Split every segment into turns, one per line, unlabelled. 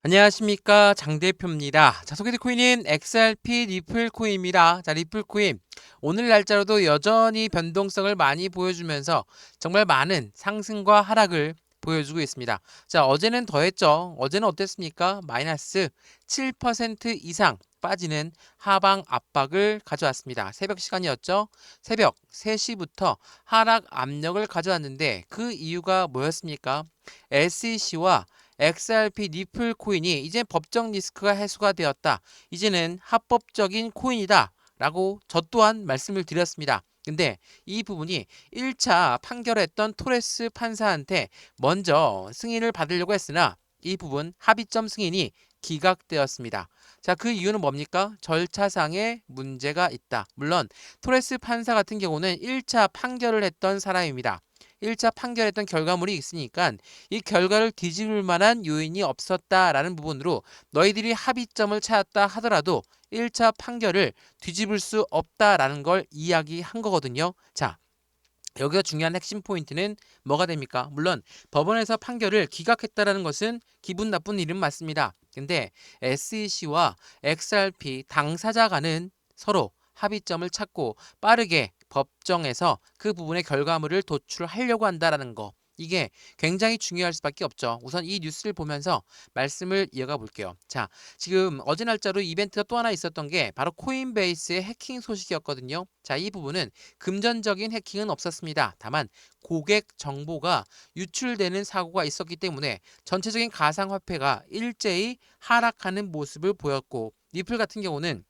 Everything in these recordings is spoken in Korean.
안녕하십니까, 장 대표입니다. 자, 소개될 코인은 XRP 리플 코인입니다. 자, 리플 코인 오늘 날짜로도 여전히 변동성을 많이 보여주면서 정말 많은 상승과 하락을 보여주고 있습니다. 자, 어제는 더했죠. 어제는 어땠습니까? 마이너스 7% 이상 빠지는 하방 압박을 가져왔습니다. 새벽 시간이었죠. 새벽 3시부터 하락 압력을 가져왔는데 그 이유가 뭐였습니까? SEC와 XRP 리플 코인이 이제 법적 리스크가 해소가 되었다. 이제는 합법적인 코인이다. 라고 저 또한 말씀을 드렸습니다. 근데 이 부분이 1차 판결했던 토레스 판사한테 먼저 승인을 받으려고 했으나 이 부분 합의점 승인이 기각되었습니다. 자, 그 이유는 뭡니까? 절차상의 문제가 있다. 물론 토레스 판사 같은 경우는 1차 판결을 했던 사람입니다. 1차 판결했던 결과물이 있으니까 이 결과를 뒤집을 만한 요인이 없었다라는 부분으로 너희들이 합의점을 찾았다 하더라도 1차 판결을 뒤집을 수 없다라는 걸 이야기한 거거든요. 자, 여기서 중요한 핵심 포인트는 뭐가 됩니까? 물론 법원에서 판결을 기각했다라는 것은 기분 나쁜 일은 맞습니다. 근데 SEC와 XRP 당사자 간은 서로 합의점을 찾고 빠르게 법정에서 그 부분의 결과물을 도출하려고 한다라는 거. 이게 굉장히 중요할 수밖에 없죠. 우선 이 뉴스를 보면서 말씀을 이어가 볼게요. 자, 지금 어제 날짜로 이벤트가 또 하나 있었던 게 바로 코인베이스의 해킹 소식이었거든요. 자, 이 부분은 금전적인 해킹은 없었습니다. 다만 고객 정보가 유출되는 사고가 있었기 때문에 전체적인 가상화폐가 일제히 하락하는 모습을 보였고, 리플 같은 경우는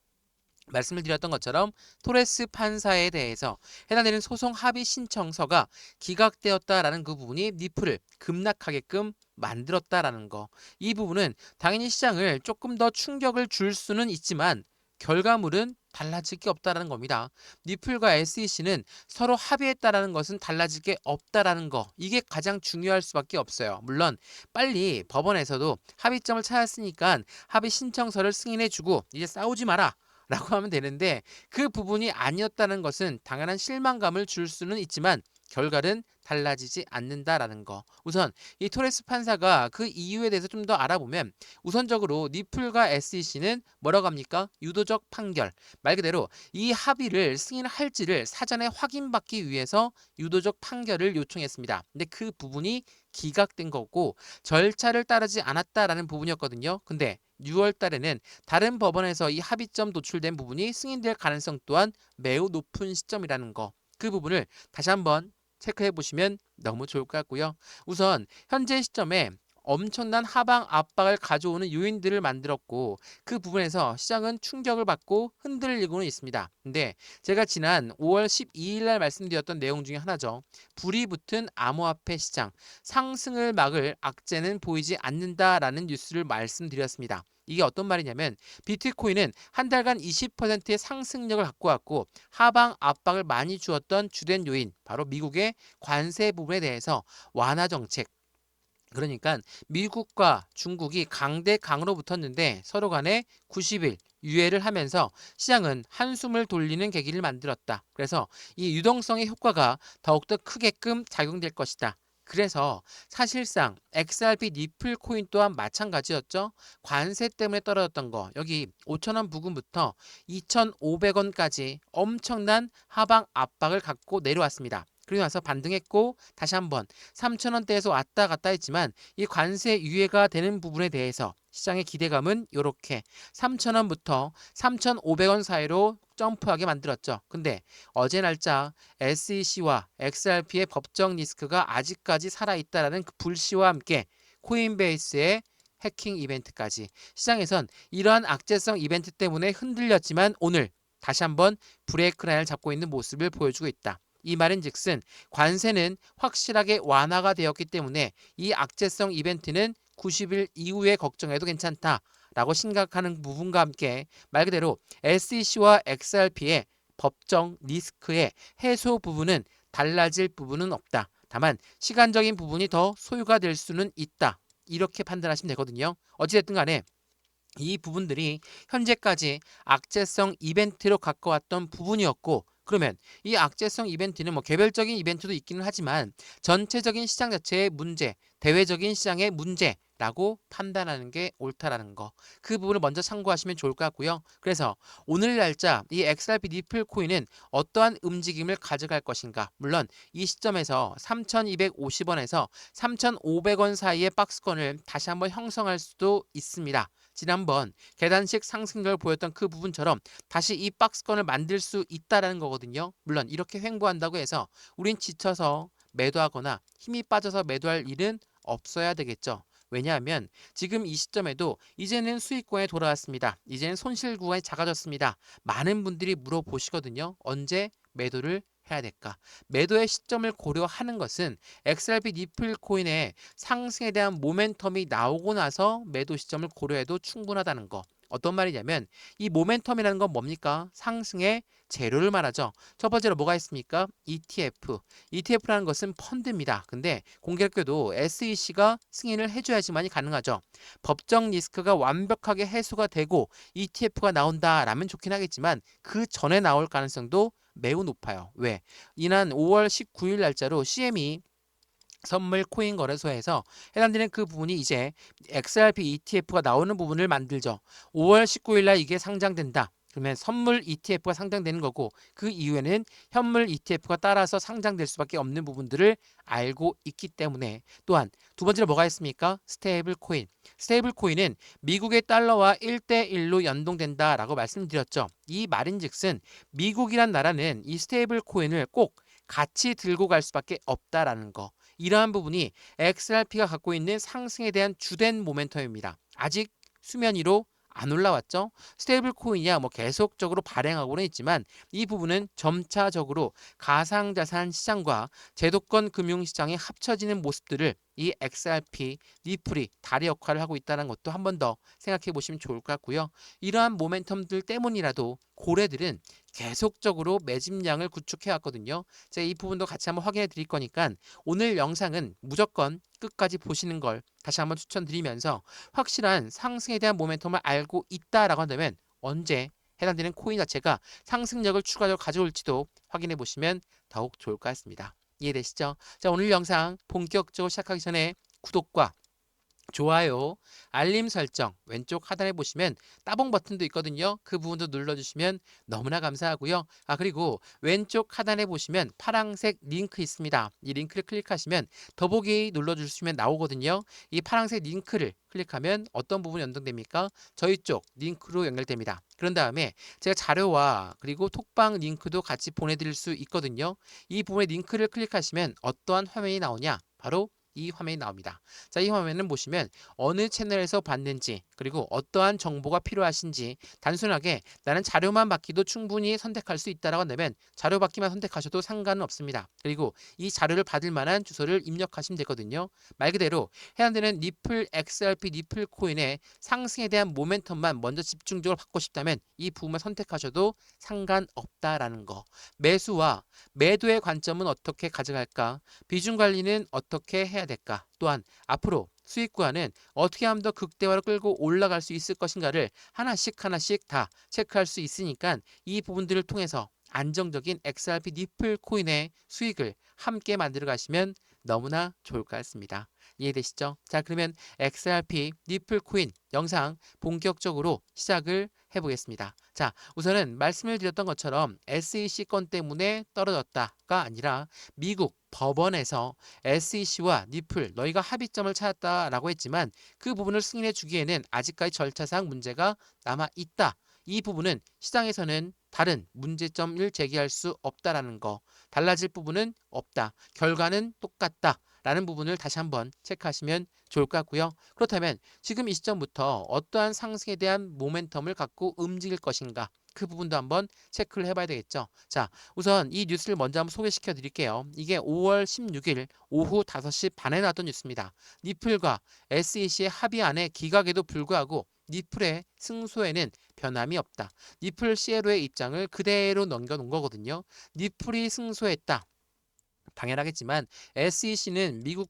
말씀을 드렸던 것처럼 토레스 판사에 대해서 해당되는 소송 합의 신청서가 기각되었다라는 그 부분이 리플을 급락하게끔 만들었다라는 거. 이 부분은 당연히 시장을 조금 더 충격을 줄 수는 있지만 결과물은 달라질 게 없다라는 겁니다. 리플과 SEC는 서로 합의했다라는 것은 달라질 게 없다라는 거. 이게 가장 중요할 수밖에 없어요. 물론 빨리 법원에서도 합의점을 찾았으니까 합의 신청서를 승인해주고 이제 싸우지 마라. 라고 하면 되는데 그 부분이 아니었다는 것은 당연한 실망감을 줄 수는 있지만 결과는 달라지지 않는다라는 거. 우선 이 토레스 판사가 그 이유에 대해서 좀 더 알아보면 우선적으로 리플과 SEC는 뭐라고 합니까? 유도적 판결. 말 그대로 이 합의를 승인할지를 사전에 확인받기 위해서 유도적 판결을 요청했습니다. 근데 그 부분이 기각된 거고 절차를 따르지 않았다라는 부분이었거든요. 근데 6월 달에는 다른 법원에서 이 합의점 도출된 부분이 승인될 가능성 또한 매우 높은 시점이라는 거. 그 부분을 다시 한번 체크해 보시면 너무 좋을 것 같고요. 우선 현재 시점에 엄청난 하방 압박을 가져오는 요인들을 만들었고 그 부분에서 시장은 충격을 받고 흔들리고는 있습니다. 근데 제가 지난 5월 12일 날 말씀드렸던 내용 중에 하나죠. 불이 붙은 암호화폐 시장 상승을 막을 악재는 보이지 않는다라는 뉴스를 말씀드렸습니다. 이게 어떤 말이냐면 비트코인은 한 달간 20%의 상승력을 갖고 왔고 하방 압박을 많이 주었던 주된 요인 바로 미국의 관세 부분에 대해서 완화 정책, 그러니까 미국과 중국이 강대강으로 붙었는데 서로 간에 90일 유예를 하면서 시장은 한숨을 돌리는 계기를 만들었다. 그래서 이 유동성의 효과가 더욱더 크게끔 작용될 것이다. 그래서 사실상 XRP 리플 코인 또한 마찬가지였죠. 관세 때문에 떨어졌던 거 여기 5,000원 부근부터 2,500원까지 엄청난 하방 압박을 갖고 내려왔습니다. 그리고 나서 반등했고 다시 한번 3,000원대에서 왔다 갔다 했지만 이 관세 유예가 되는 부분에 대해서 시장의 기대감은 이렇게 3,000원부터 3,500원 사이로 점프하게 만들었죠. 근데 어제 날짜 SEC와 XRP의 법적 리스크가 아직까지 살아있다라는 그 불씨와 함께 코인베이스의 해킹 이벤트까지 시장에선 이러한 악재성 이벤트 때문에 흔들렸지만 오늘 다시 한번 브레이크 라인을 잡고 있는 모습을 보여주고 있다. 이 말인즉슨 관세는 확실하게 완화가 되었기 때문에 이 악재성 이벤트는 90일 이후에 걱정해도 괜찮다라고 생각하는 부분과 함께 말 그대로 SEC와 XRP의 법정 리스크의 해소 부분은 달라질 부분은 없다. 다만 시간적인 부분이 더 소요가 될 수는 있다. 이렇게 판단하시면 되거든요. 어찌됐든 간에 이 부분들이 현재까지 악재성 이벤트로 갖고왔던 부분이었고 그러면 이 악재성 이벤트는 뭐 개별적인 이벤트도 있기는 하지만 전체적인 시장 자체의 문제, 대외적인 시장의 문제 라고 판단하는 게 옳다라는 거. 그 부분을 먼저 참고하시면 좋을 것 같고요. 그래서 오늘 날짜 이 XRP 니플 코인은 어떠한 움직임을 가져갈 것인가. 물론 이 시점에서 3,250원에서 3,500원 사이의 박스권을 다시 한번 형성할 수도 있습니다. 지난번 계단식 상승률을 보였던 그 부분처럼 다시 이 박스권을 만들 수 있다라는 거거든요. 물론 이렇게 횡보한다고 해서 우린 지쳐서 매도하거나 힘이 빠져서 매도할 일은 없어야 되겠죠. 왜냐하면 지금 이 시점에도 이제는 수익권에 돌아왔습니다. 이제는 손실 구간이 작아졌습니다. 많은 분들이 물어보시거든요. 언제 매도를 해야 될까? 매도의 시점을 고려하는 것은 XRP 니플 코인의 상승에 대한 모멘텀이 나오고 나서 매도 시점을 고려해도 충분하다는 거. 어떤 말이냐면 이 모멘텀이라는 건 뭡니까? 상승의 재료를 말하죠. 첫 번째로 뭐가 있습니까? ETF. ETF라는 것은 펀드입니다. 근데 공교롭게도 SEC가 승인을 해줘야지만이 가능하죠. 법정 리스크가 완벽하게 해소가 되고 ETF가 나온다라면 좋긴 하겠지만 그 전에 나올 가능성도 매우 높아요. 왜? 이날 5월 19일 날짜로 CME 선물 코인 거래소에서 해당되는 그 부분이 이제 XRP ETF가 나오는 부분을 만들죠. 5월 19일 날 이게 상장된다. 그러면 선물 ETF가 상장되는 거고 그 이후에는 현물 ETF가 따라서 상장될 수밖에 없는 부분들을 알고 있기 때문에 또한 두 번째로 뭐가 있습니까? 스테이블 코인. 스테이블 코인은 미국의 달러와 1대1로 연동된다라고 말씀드렸죠. 이 말인즉슨 미국이란 나라는 이 스테이블 코인을 꼭 같이 들고 갈 수밖에 없다라는 거. 이러한 부분이 XRP가 갖고 있는 상승에 대한 주된 모멘텀입니다. 아직 수면 위로 안 올라왔죠. 스테이블 코인이야 뭐 계속적으로 발행하고는 있지만 이 부분은 점차적으로 가상자산 시장과 제도권 금융시장이 합쳐지는 모습들을 이 XRP, 리플이 다리 역할을 하고 있다는 것도 한 번 더 생각해 보시면 좋을 것 같고요. 이러한 모멘텀들 때문이라도 고래들은 계속적으로 매집량을 구축해 왔거든요. 제가 이 부분도 같이 한번 확인해 드릴 거니까 오늘 영상은 무조건 끝까지 보시는 걸 다시 한번 추천드리면서 확실한 상승에 대한 모멘텀을 알고 있다라고 한다면 언제 해당되는 코인 자체가 상승력을 추가적으로 가져올지도 확인해 보시면 더욱 좋을 것 같습니다. 이해되시죠? 자, 오늘 영상 본격적으로 시작하기 전에 구독과 좋아요, 알림 설정 왼쪽 하단에 보시면 따봉 버튼도 있거든요. 그 부분도 눌러주시면 너무나 감사하고요. 그리고 왼쪽 하단에 보시면 파란색 링크 있습니다. 이 링크를 클릭하시면 더보기 눌러주시면 나오거든요. 이 파란색 링크를 클릭하면 어떤 부분이 연동됩니까? 저희 쪽 링크로 연결됩니다. 그런 다음에 제가 자료와 그리고 톡방 링크도 같이 보내드릴 수 있거든요. 이 부분의 링크를 클릭하시면 어떠한 화면이 나오냐? 바로 이 화면이 나옵니다. 자, 이 화면은 보시면 어느 채널에서 봤는지 그리고 어떠한 정보가 필요하신지 단순하게 나는 자료만 받기도 충분히 선택할 수 있다라고 한다면 자료 받기만 선택하셔도 상관은 없습니다. 그리고 이 자료를 받을 만한 주소를 입력하시면 되거든요. 말 그대로 해당되는 리플 XRP 리플 코인의 상승에 대한 모멘텀만 먼저 집중적으로 받고 싶다면 이 부분만 선택하셔도 상관없다라는 거. 매수와 매도의 관점은 어떻게 가져갈까? 비중 관리는 어떻게 해야 될까? 또한 앞으로 수익 구간은 어떻게 하면 더 극대화로 끌고 올라갈 수 있을 것인가를 하나씩 하나씩 다 체크할 수 있으니까 이 부분들을 통해서 안정적인 XRP 니플 코인의 수익을 함께 만들어 가시면 너무나 좋을 것 같습니다. 이해되시죠? 자, 그러면 XRP 니플 코인 영상 본격적으로 시작을 해보겠습니다. 자, 우선은 말씀을 드렸던 것처럼 SEC 건 때문에 떨어졌다가 아니라 미국 법원에서 SEC와 니플 너희가 합의점을 찾았다라고 했지만 그 부분을 승인해 주기에는 아직까지 절차상 문제가 남아 있다. 이 부분은 시장에서는 다른 문제점을 제기할 수 없다라는 거. 달라질 부분은 없다. 결과는 똑같다. 라는 부분을 다시 한번 체크하시면 좋을 것 같고요. 그렇다면 지금 이 시점부터 어떠한 상승에 대한 모멘텀을 갖고 움직일 것인가? 그 부분도 한번 체크를 해봐야 되겠죠. 자, 우선 이 뉴스를 먼저 한번 소개시켜 드릴게요. 이게 5월 16일 오후 5시 반에 나왔던 뉴스입니다. 니플과 SEC의 합의안의 기각에도 불구하고 니플의 승소에는 변함이 없다. 니플 CLO의 입장을 그대로 넘겨놓은 거거든요. 니플이 승소했다. 당연하겠지만 SEC는 미국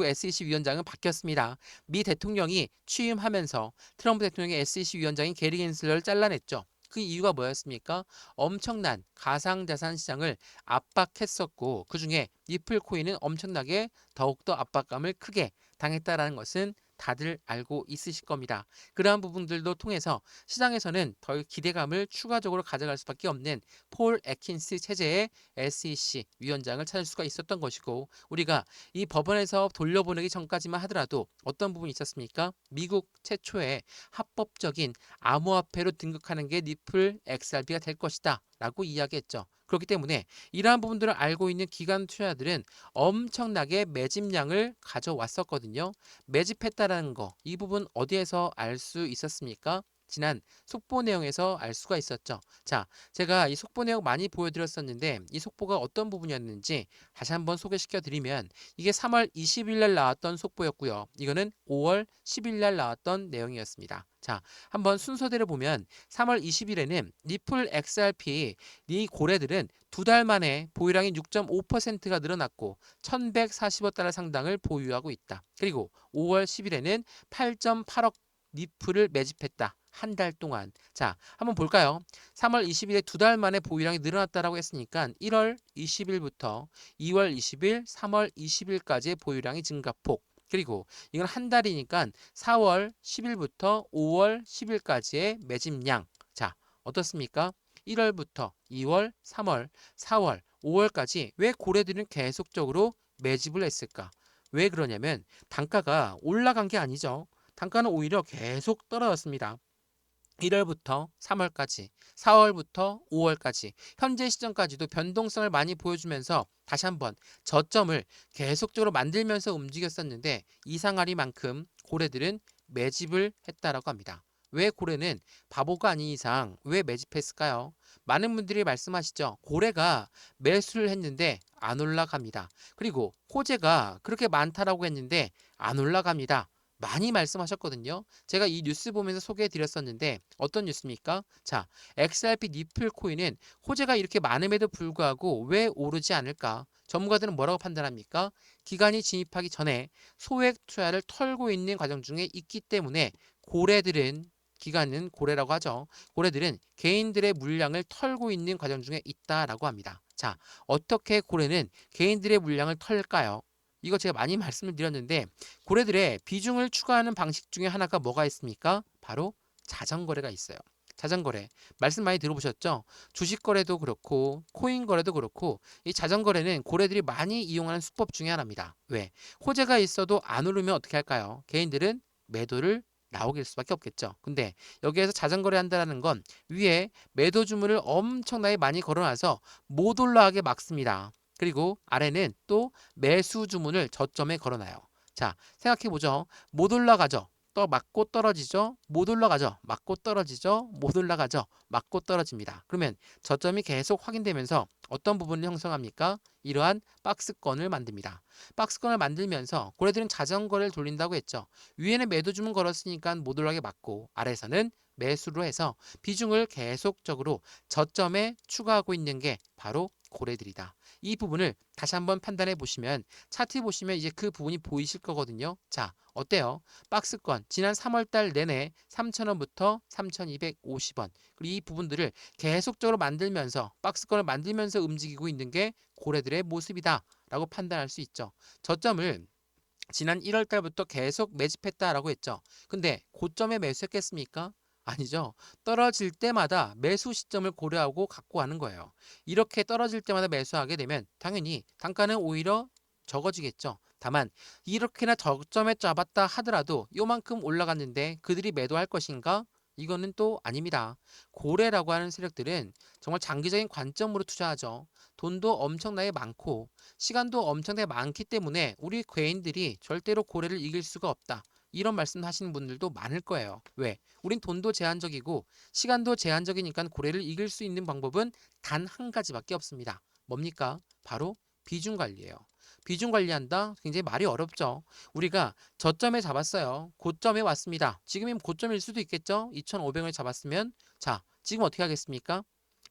SEC 위원장은 바뀌었습니다. 미 대통령이 취임하면서 트럼프 대통령의 SEC 위원장인 게리 겐슬러를 잘라냈죠. 그 이유가 뭐였습니까? 엄청난 가상자산 시장을 압박했었고 그중에 니플 코인은 엄청나게 더욱더 압박감을 크게 당했다라는 것은 다들 알고 있으실 겁니다. 그러한 부분들도 통해서 시장에서는 더 기대감을 추가적으로 가져갈 수밖에 없는 폴 애킨스 체제의 SEC 위원장을 찾을 수가 있었던 것이고, 우리가 이 법원에서 돌려보내기 전까지만 하더라도 어떤 부분이 있었습니까? 미국 최초의 합법적인 암호화폐로 등극하는 게 리플 XRP가 될 것이다 라고 이야기했죠. 그렇기 때문에 이러한 부분들을 알고 있는 기관 투자자들은 엄청나게 매집량을 가져왔었거든요. 매집했다라는 거, 이 부분 어디에서 알 수 있었습니까? 지난 속보 내용에서 알 수가 있었죠. 자, 제가 이 속보 내용 많이 보여드렸었는데 이 속보가 어떤 부분이었는지 다시 한번 소개시켜 드리면, 이게 3월 20일 날 나왔던 속보였고요. 이거는 5월 10일 날 나왔던 내용이었습니다. 자, 한번 순서대로 보면 3월 20일에는 리플 XRP 이 고래들은 두 달 만에 보유량이 6.5%가 늘어났고 1140억 달러 상당을 보유하고 있다. 그리고 5월 10일에는 8.8억 리플을 매집했다. 한 달 동안. 자, 한번 볼까요? 3월 20일에 두 달 만에 보유량이 늘어났다라고 했으니까 1월 20일부터 2월 20일, 3월 20일까지의 보유량이 증가폭. 그리고 이건 한 달이니까 4월 10일부터 5월 10일까지의 매집량. 자, 어떻습니까? 1월부터 2월, 3월, 4월, 5월까지 왜 고래들은 계속적으로 매집을 했을까? 왜 그러냐면 단가가 올라간 게 아니죠. 단가는 오히려 계속 떨어졌습니다. 1월부터 3월까지, 4월부터 5월까지, 현재 시점까지도 변동성을 많이 보여주면서 다시 한번 저점을 계속적으로 만들면서 움직였었는데, 이상하리만큼 고래들은 매집을 했다라고 합니다. 왜 고래는 바보가 아닌 이상 왜 매집했을까요? 많은 분들이 말씀하시죠. 고래가 매수를 했는데 안 올라갑니다. 그리고 호재가 그렇게 많다라고 했는데 안 올라갑니다. 많이 말씀하셨거든요. 제가 이 뉴스 보면서 소개해 드렸었는데 어떤 뉴스입니까? 자, XRP 니플 코인은 호재가 이렇게 많음에도 불구하고 왜 오르지 않을까? 전문가들은 뭐라고 판단합니까? 기관이 진입하기 전에 소액 투자를 털고 있는 과정 중에 있기 때문에 고래들은, 기관은 고래라고 하죠. 고래들은 개인들의 물량을 털고 있는 과정 중에 있다라고 합니다. 자, 어떻게 고래는 개인들의 물량을 털까요? 이거 제가 많이 말씀을 드렸는데, 고래들의 비중을 추가하는 방식 중에 하나가 뭐가 있습니까? 바로 자전거래가 있어요. 자전거래. 말씀 많이 들어보셨죠? 주식 거래도 그렇고 코인 거래도 그렇고 이 자전거래는 고래들이 많이 이용하는 수법 중에 하나입니다. 왜? 호재가 있어도 안 오르면 어떻게 할까요? 개인들은 매도를 나오길 수밖에 없겠죠. 근데 여기에서 자전거래 한다는 건 위에 매도 주문을 엄청나게 많이 걸어놔서 못 올라가게 막습니다. 그리고 아래는 또 매수 주문을 저점에 걸어놔요. 자, 생각해보죠. 못 올라가죠. 또 맞고 떨어지죠. 못 올라가죠. 맞고 떨어지죠. 못 올라가죠. 맞고 떨어집니다. 그러면 저점이 계속 확인되면서 어떤 부분을 형성합니까? 이러한 박스권을 만듭니다. 박스권을 만들면서 고래들은 자전거를 돌린다고 했죠. 위에는 매도 주문 걸었으니까 못 올라가게 막고, 아래에서는 매수로 해서 비중을 계속적으로 저점에 추가하고 있는 게 바로 고래들이다. 이 부분을 다시 한번 판단해 보시면, 차트 보시면 이제 그 부분이 보이실 거거든요. 자, 어때요? 박스권 지난 3월 달 내내 3,000원부터 3,250원, 그리고 이 부분들을 계속적으로 만들면서 박스권을 만들면서 움직이고 있는 게 고래들의 모습이다 라고 판단할 수 있죠. 저점을 지난 1월 달부터 계속 매집했다라고 했죠. 근데 고점에 매수했겠습니까? 아니죠. 떨어질 때마다 매수 시점을 고려하고 갖고 가는 거예요. 이렇게 떨어질 때마다 매수하게 되면 당연히 단가는 오히려 적어지겠죠. 다만 이렇게나 저점에 잡았다 하더라도 요만큼 올라갔는데 그들이 매도할 것인가? 이거는 또 아닙니다. 고래라고 하는 세력들은 정말 장기적인 관점으로 투자하죠. 돈도 엄청나게 많고 시간도 엄청나게 많기 때문에 우리 개인들이 절대로 고래를 이길 수가 없다. 이런 말씀 하시는 분들도 많을 거예요. 왜? 우린 돈도 제한적이고 시간도 제한적이니까 고래를 이길 수 있는 방법은 단 한 가지밖에 없습니다. 뭡니까? 바로 비중 관리예요. 비중 관리한다? 굉장히 말이 어렵죠. 우리가 저점에 잡았어요. 고점에 왔습니다. 지금이 고점일 수도 있겠죠. 2,500원을 잡았으면, 자, 지금 어떻게 하겠습니까?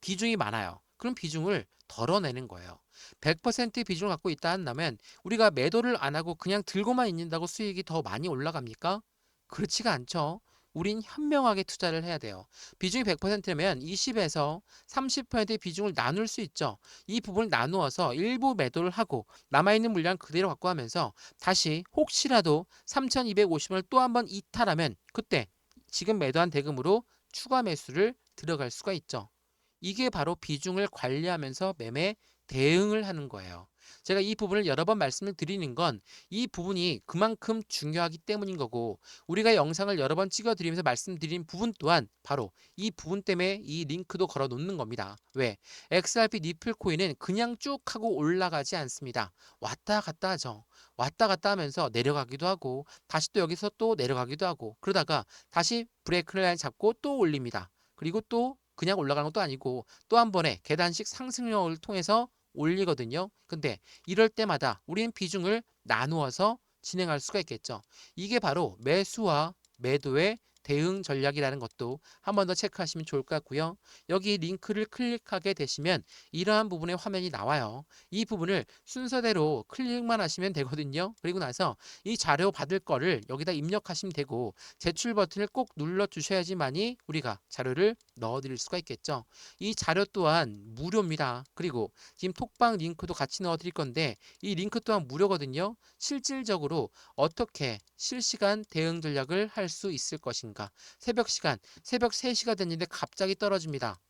비중이 많아요. 그럼 비중을 덜어내는 거예요. 100% 비중을 갖고 있다 한다면 우리가 매도를 안 하고 그냥 들고만 있는다고 수익이 더 많이 올라갑니까? 그렇지가 않죠. 우린 현명하게 투자를 해야 돼요. 비중이 100%면 20에서 30%의 비중을 나눌 수 있죠. 이 부분을 나누어서 일부 매도를 하고 남아있는 물량 그대로 갖고 가면서 다시 혹시라도 3,250원을 또 한번 이탈하면 그때 지금 매도한 대금으로 추가 매수를 들어갈 수가 있죠. 이게 바로 비중을 관리하면서 매매 대응을 하는 거예요. 제가 이 부분을 여러 번 말씀을 드리는 건 이 부분이 그만큼 중요하기 때문인 거고 우리가 영상을 여러 번 찍어 드리면서 말씀드린 부분 또한 바로 이 부분 때문에 이 링크도 걸어 놓는 겁니다. 왜? XRP 니플 코인은 그냥 쭉 하고 올라가지 않습니다. 왔다 갔다 하죠. 왔다 갔다 하면서 내려가기도 하고 다시 또 여기서 또 내려가기도 하고 그러다가 다시 브레이크 라인 잡고 또 올립니다. 그리고 또 그냥 올라가는 것도 아니고 또 한 번에 계단식 상승력을 통해서 올리거든요. 근데 이럴 때마다 우리는 비중을 나누어서 진행할 수가 있겠죠. 이게 바로 매수와 매도의 대응 전략이라는 것도 한 번 더 체크하시면 좋을 것 같고요. 여기 링크를 클릭하게 되시면 이러한 부분의 화면이 나와요. 이 부분을 순서대로 클릭만 하시면 되거든요. 그리고 나서 이 자료 받을 거를 여기다 입력하시면 되고 제출 버튼을 꼭 눌러 주셔야지만이 우리가 자료를 넣어 드릴 수가 있겠죠. 이 자료 또한 무료입니다. 그리고 지금 톡방 링크도 같이 넣어 드릴 건데 이 링크 또한 무료거든요. 실질적으로 어떻게 실시간 대응 전략을 할 수 있을 것인가. 새벽 시간, 새벽 3시가 됐는데 갑자기 떨어집니다.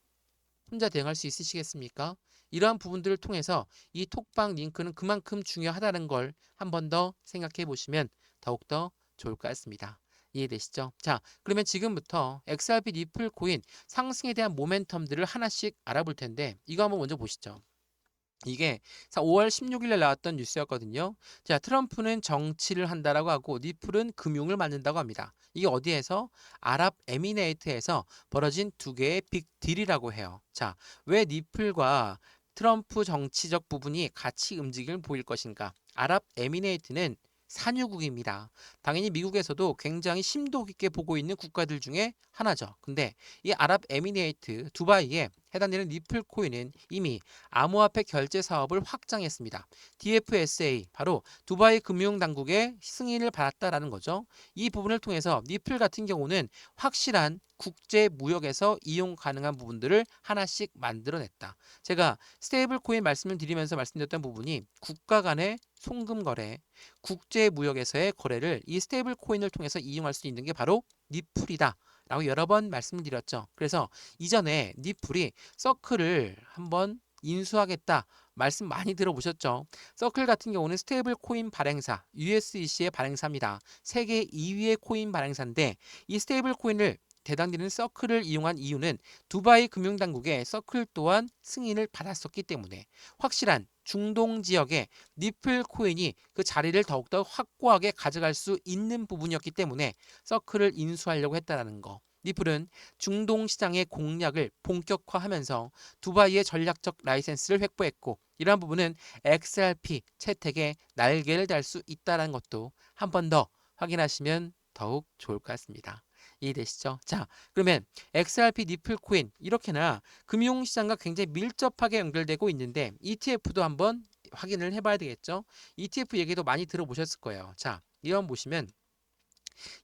혼자 대응할 수 있으시겠습니까? 이러한 부분들을 통해서 이 톡방 링크는 그만큼 중요하다는 걸 한 번 더 생각해 보시면 더욱더 좋을 것 같습니다. 이해되시죠? 자, 그러면 지금부터 XRP 리플 코인 상승에 대한 모멘텀들을 하나씩 알아볼 텐데 이거 한번 먼저 보시죠. 이게 5월 16일 날 나왔던 뉴스였거든요. 자, 트럼프는 정치를 한다라고 하고 니플은 금융을 만든다고 합니다. 이게 어디에서? 아랍에미레이트에서 벌어진 두 개의 빅딜이라고 해요. 자, 왜 니플과 트럼프 정치적 부분이 같이 움직임을 보일 것인가? 아랍에미레이트는 산유국입니다. 당연히 미국에서도 굉장히 심도 깊게 보고 있는 국가들 중에 하나죠. 근데 이 아랍에미레이트 두바이에 해당되는 니플 코인은 이미 암호화폐 결제 사업을 확장했습니다. DFSA 바로 두바이 금융당국의 승인을 받았다라는 거죠. 이 부분을 통해서 니플 같은 경우는 확실한 국제 무역에서 이용 가능한 부분들을 하나씩 만들어냈다. 제가 스테이블 코인 말씀을 드리면서 말씀드렸던 부분이 국가 간의 송금 거래, 국제 무역에서의 거래를 이 스테이블 코인을 통해서 이용할 수 있는 게 바로 니플이다. 라고 여러 번 말씀드렸죠. 그래서 이전에 니플이 서클을 한번 인수하겠다 말씀 많이 들어보셨죠. 서클 같은 경우는 스테이블 코인 발행사 USDC의 발행사입니다. 세계 2위의 코인 발행사인데 이 스테이블 코인을 대당되는 서클을 이용한 이유는 두바이 금융당국의 서클 또한 승인을 받았었기 때문에 확실한 중동 지역에 니플 코인이 그 자리를 더욱더 확고하게 가져갈 수 있는 부분이었기 때문에 서클을 인수하려고 했다는 거. 니플은 중동 시장의 공략을 본격화하면서 두바이의 전략적 라이센스를 획보했고 이러한 부분은 XRP 채택에 날개를 달 수 있다는 것도 한 번 더 확인하시면 더욱 좋을 것 같습니다. 이해되시죠? 자, 그러면 XRP 니플 코인 이렇게나 금융시장과 굉장히 밀접하게 연결되고 있는데 ETF도 한번 확인을 해봐야 되겠죠? ETF 얘기도 많이 들어보셨을 거예요. 자, 이런 보시면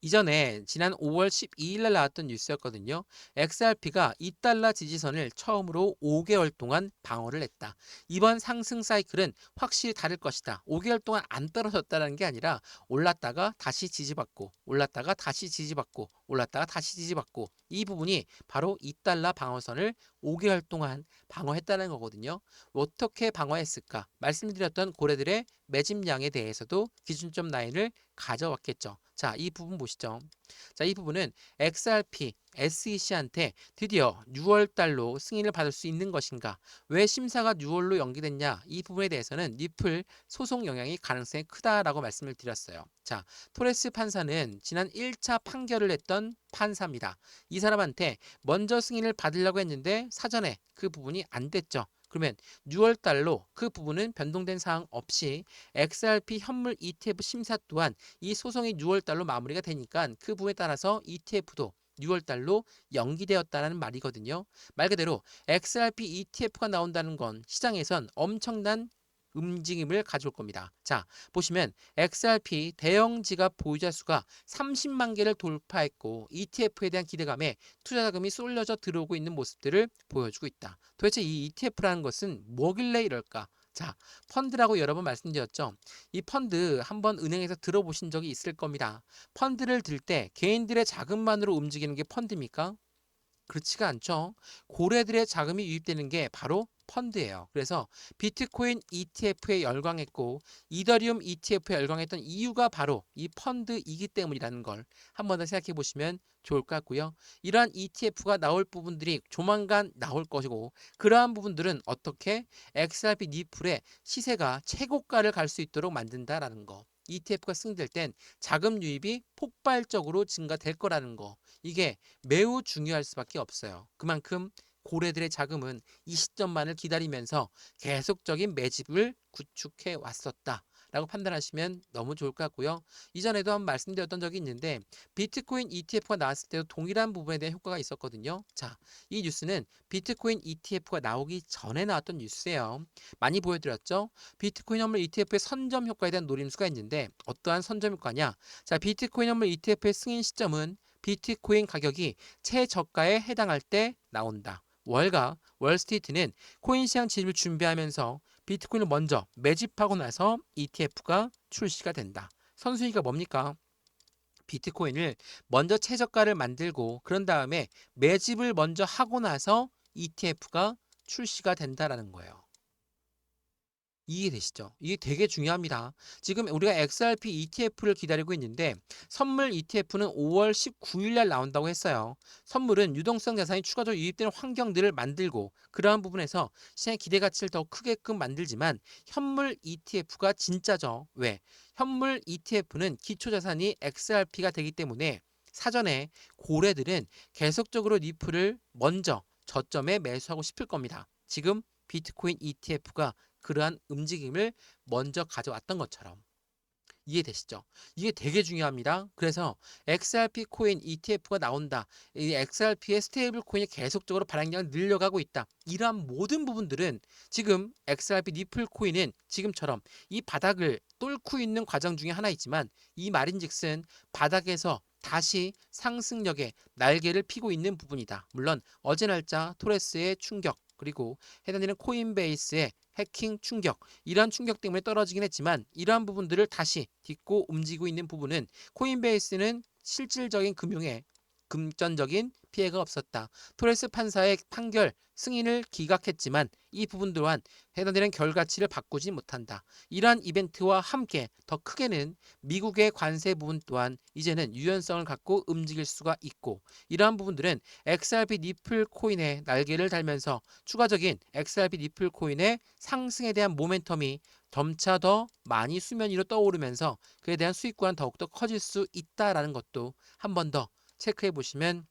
이전에 지난 5월 12일 날 나왔던 뉴스였거든요. XRP가 2달러 지지선을 처음으로 5개월 동안 방어를 했다. 이번 상승 사이클은 확실히 다를 것이다. 5개월 동안 안 떨어졌다는 게 아니라 올랐다가 다시 지지받고 올랐다가 다시 지지받고 올랐다가 다시 지지받고 이 부분이 바로 2달러 방어선을 5개월 동안 방어했다는 거거든요. 어떻게 방어했을까? 말씀드렸던 고래들의 매집량에 대해서도 기준점 라인을 가져왔겠죠. 자, 이 부분 보시죠. 자, 이 부분은 XRP, SEC한테 드디어 6월 달로 승인을 받을 수 있는 것인가? 왜 심사가 6월로 연기됐냐? 이 부분에 대해서는 니플 소송 영향이 가능성이 크다라고 말씀을 드렸어요. 자, 토레스 판사는 지난 1차 판결을 했던 판사입니다. 이 사람한테 먼저 승인을 받으려고 했는데 사전에 그 부분이 안 됐죠. 그러면 6월 달로 그 부분은 변동된 사항 없이 XRP 현물 ETF 심사 또한 이 소송이 6월 달로 마무리가 되니까 그 부분에 따라서 ETF도 6월 달로 연기되었다는 말이거든요. 말 그대로 XRP ETF가 나온다는 건 시장에선 엄청난 움직임을 가져올 겁니다. 자, 보시면 XRP 대형 지갑 보유자 수가 30만 개를 돌파했고 ETF에 대한 기대감에 투자 자금이 쏠려져 들어오고 있는 모습들을 보여주고 있다. 도대체 이 ETF라는 것은 뭐길래 이럴까? 자, 펀드라고 여러 번 말씀드렸죠. 이 펀드 한번 은행에서 들어보신 적이 있을 겁니다. 펀드를 들 때 개인들의 자금만으로 움직이는 게 펀드입니까? 그렇지가 않죠. 고래들의 자금이 유입되는 게 바로 펀드예요. 그래서 비트코인 ETF에 열광했고 이더리움 ETF에 열광했던 이유가 바로 이 펀드이기 때문이라는 걸 한 번 더 생각해 보시면 좋을 것 같고요. 이러한 ETF가 나올 부분들이 조만간 나올 것이고 그러한 부분들은 어떻게 XRP 니플의 시세가 최고가를 갈 수 있도록 만든다라는 거. ETF가 승인될 땐 자금 유입이 폭발적으로 증가될 거라는 거. 이게 매우 중요할 수밖에 없어요. 그만큼 고래들의 자금은 이 시점만을 기다리면서 계속적인 매집을 구축해 왔었다. 라고 판단하시면 너무 좋을 것 같고요. 이전에도 한번 말씀드렸던 적이 있는데 비트코인 ETF가 나왔을 때도 동일한 부분에 대한 효과가 있었거든요. 자, 이 뉴스는 비트코인 ETF가 나오기 전에 나왔던 뉴스예요. 많이 보여드렸죠? 비트코인 환물 ETF의 선점 효과에 대한 노림수가 있는데 어떠한 선점 효과냐? 자, 비트코인 환물 ETF의 승인 시점은 비트코인 가격이 최저가에 해당할 때 나온다. 월가 월스트리트는 코인 시장 진입을 준비하면서 비트코인을 먼저 매집하고 나서 ETF가 출시가 된다. 선순위가 뭡니까? 비트코인을 먼저 최저가를 만들고 그런 다음에 매집을 먼저 하고 나서 ETF가 출시가 된다라는 거예요. 이해되시죠? 이게 되게 중요합니다. 지금 우리가 XRP ETF를 기다리고 있는데 선물 ETF는 5월 19일 날 나온다고 했어요. 선물은 유동성 자산이 추가적으로 유입되는 환경들을 만들고 그러한 부분에서 시장의 기대 가치를 더 크게끔 만들지만 현물 ETF가 진짜죠. 왜? 현물 ETF는 기초 자산이 XRP가 되기 때문에 사전에 고래들은 계속적으로 니플을 먼저 저점에 매수하고 싶을 겁니다. 지금 비트코인 ETF가 그러한 움직임을 먼저 가져왔던 것처럼 이해되시죠? 이게 되게 중요합니다. 그래서 XRP 코인 ETF가 나온다. 이 XRP의 스테이블 코인이 계속적으로 발행량을 늘려가고 있다. 이러한 모든 부분들은 지금 XRP 니플 코인은 지금처럼 이 바닥을 뚫고 있는 과정 중에 하나이지만 이 말인즉슨 바닥에서 다시 상승력의 날개를 피고 있는 부분이다. 물론 어제 날짜 토레스의 충격 그리고 해당되는 코인베이스의 해킹 충격 이러한 충격 때문에 떨어지긴 했지만 이러한 부분들을 다시 딛고 움직이고 있는 부분은 코인베이스는 실질적인 금융에 금전적인 피해가 없었다. 토레스 판사의 판결 승인을 기각했지만 이 부분 또한 해당되는 결과치를 바꾸지 못한다. 이러한 이벤트와 함께 더 크게는 미국의 관세 부분 또한 이제는 유연성을 갖고 움직일 수가 있고 이러한 부분들은 XRP 니플 코인의 날개를 달면서 추가적인 XRP 니플 코인의 상승에 대한 모멘텀이 점차 더 많이 수면 위로 떠오르면서 그에 대한 수익과는 더욱더 커질 수 있다라는 것도 한 번 더 체크해 보시면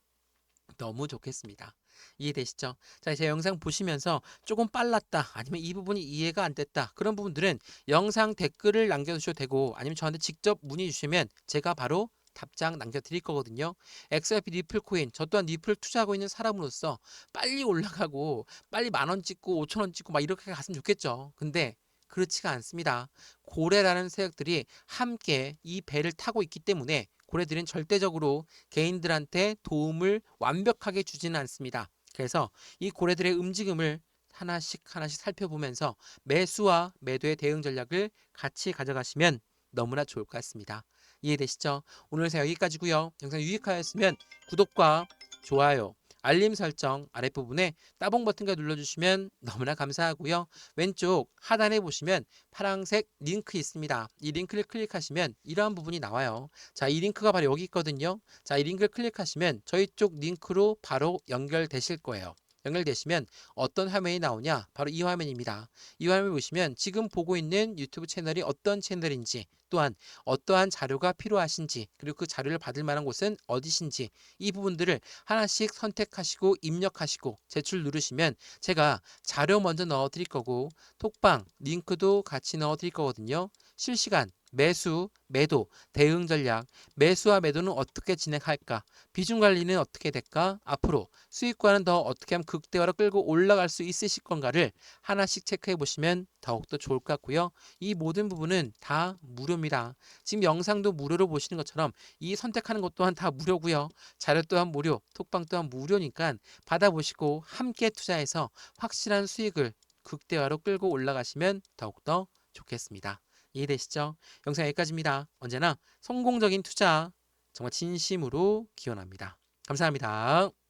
너무 좋겠습니다. 이해되시죠? 자, 제 영상 보시면서 조금 빨랐다 아니면 이 부분이 이해가 안 됐다 그런 부분들은 영상 댓글을 남겨주셔도 되고 아니면 저한테 직접 문의 주시면 제가 바로 답장 남겨드릴 거거든요. XRP 니플 코인 저 또한 니플 투자하고 있는 사람으로서 빨리 올라가고 빨리 10,000원 찍고 5,000원 찍고 막 이렇게 갔으면 좋겠죠. 근데 그렇지가 않습니다. 고래라는 세력들이 함께 이 배를 타고 있기 때문에 고래들은 절대적으로 개인들한테 도움을 완벽하게 주지는 않습니다. 그래서 이 고래들의 움직임을 하나씩 하나씩 살펴보면서 매수와 매도의 대응 전략을 같이 가져가시면 너무나 좋을 것 같습니다. 이해되시죠? 오늘 영상 여기까지고요. 영상 유익하였으면 구독과 좋아요, 알림 설정 아랫부분에 따봉 버튼과 눌러주시면 너무나 감사하고요. 왼쪽 하단에 보시면 파란색 링크 있습니다. 이 링크를 클릭하시면 이러한 부분이 나와요. 자, 이 링크가 바로 여기 있거든요. 자, 이 링크를 클릭하시면 저희 쪽 링크로 바로 연결되실 거예요. 연결되시면 어떤 화면이 나오냐? 바로 이 화면입니다. 이 화면 보시면 지금 보고 있는 유튜브 채널이 어떤 채널인지 또한 어떠한 자료가 필요하신지 그리고 그 자료를 받을 만한 곳은 어디신지 이 부분들을 하나씩 선택하시고 입력하시고 제출 누르시면 제가 자료 먼저 넣어 드릴 거고 톡방 링크도 같이 넣어 드릴 거거든요. 실시간 매수, 매도, 대응 전략, 매수와 매도는 어떻게 진행할까? 비중 관리는 어떻게 될까? 앞으로 수익과는 더 어떻게 하면 극대화로 끌고 올라갈 수 있으실 건가를 하나씩 체크해 보시면 더욱더 좋을 것 같고요. 이 모든 부분은 다 무료입니다. 지금 영상도 무료로 보시는 것처럼 이 선택하는 것 또한 다 무료고요. 자료 또한 무료, 톡방 또한 무료니까 받아보시고 함께 투자해서 확실한 수익을 극대화로 끌고 올라가시면 더욱더 좋겠습니다. 이해되시죠? 영상 여기까지입니다. 언제나 성공적인 투자 정말 진심으로 기원합니다. 감사합니다.